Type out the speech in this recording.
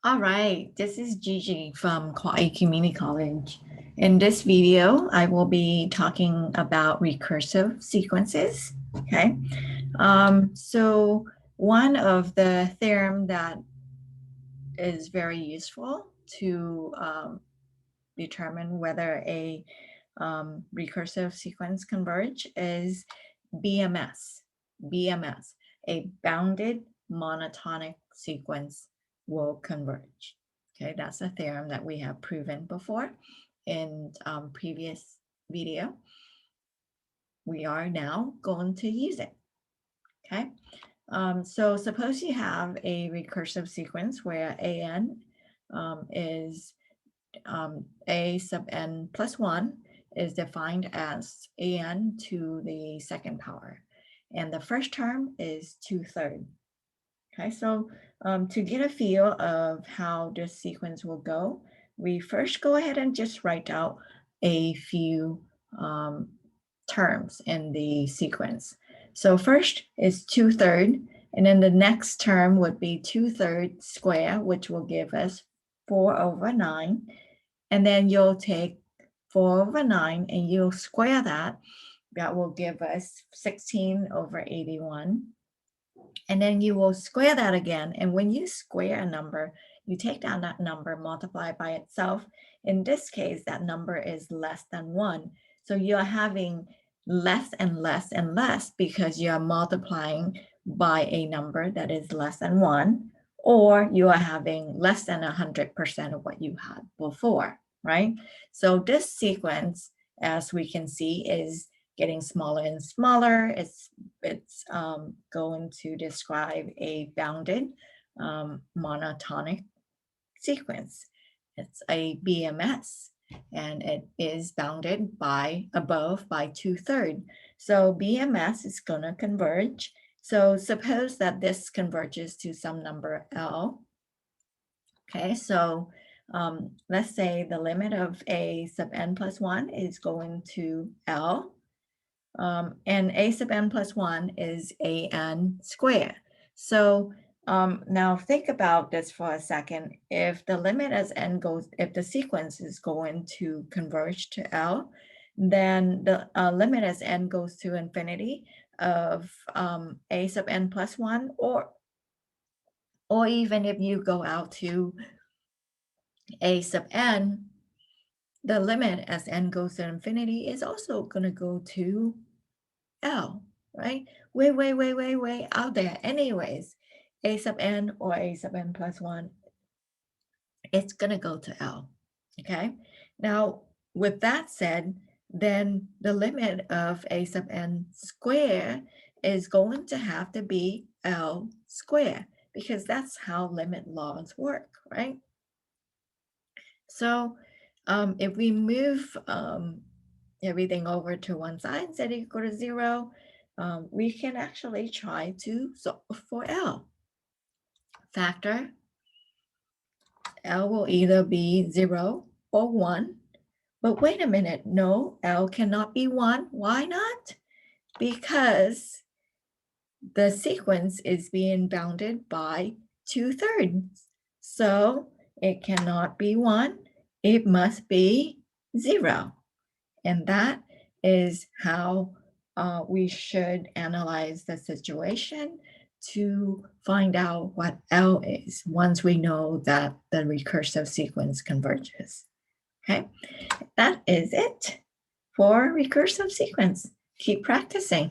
All right, this is Gigi from Kauai Community College. In this video, I will be talking about recursive sequences, okay? So one of the theorem that is very useful to determine whether a recursive sequence converge is BMS, a bounded monotonic sequence will converge. Okay, that's a theorem that we have proven before in previous video. We are now going to use it. Okay, so suppose you have a recursive sequence where an is a sub n plus 1 is defined as an to the second power. And the first term is 2/3. Okay, so to get a feel of how this sequence will go, we first go ahead and just write out a few terms in the sequence. So first is 2/3, and then the next term would be 2/3 square, which will give us 4/9. And then you'll take 4/9 and you'll square that. That will give us 16/81. And then you will square that again. And when you square a number, you take down that number, multiply it by itself. In this case, that number is less than 1. So you're having less and less and less because you are multiplying by a number that is less than 1, or you are having less than 100% of what you had before, right? So this sequence, as we can see, is getting smaller and smaller. It's going to describe a bounded monotonic sequence. It's a BMS, and it is bounded by above by 2/3. So BMS is going to converge. So suppose that this converges to some number L. Okay, so let's say the limit of a sub n plus 1 is going to L. And a sub n plus 1 is an squared. So now think about this for a second. If the limit as n goes, if the sequence is going to converge to L, then the limit as n goes to infinity of a sub n plus 1, or even if you go out to a sub n, the limit as n goes to infinity is also going to go to L, right? Way out there. Anyways, a sub n or a sub n plus 1, it's going to go to L, okay? Now, with that said, then the limit of a sub n square is going to have to be L squared, because that's how limit laws work, right? So if we move everything over to one side, set equal to 0, we can actually try to solve for L. Factor L will either be 0 or 1. But wait a minute, no, L cannot be 1. Why not? Because the sequence is being bounded by 2/3. So it cannot be 1. It must be 0. And that is how we should analyze the situation to find out what L is once we know that the recursive sequence converges. Okay, that is it for recursive sequence. Keep practicing.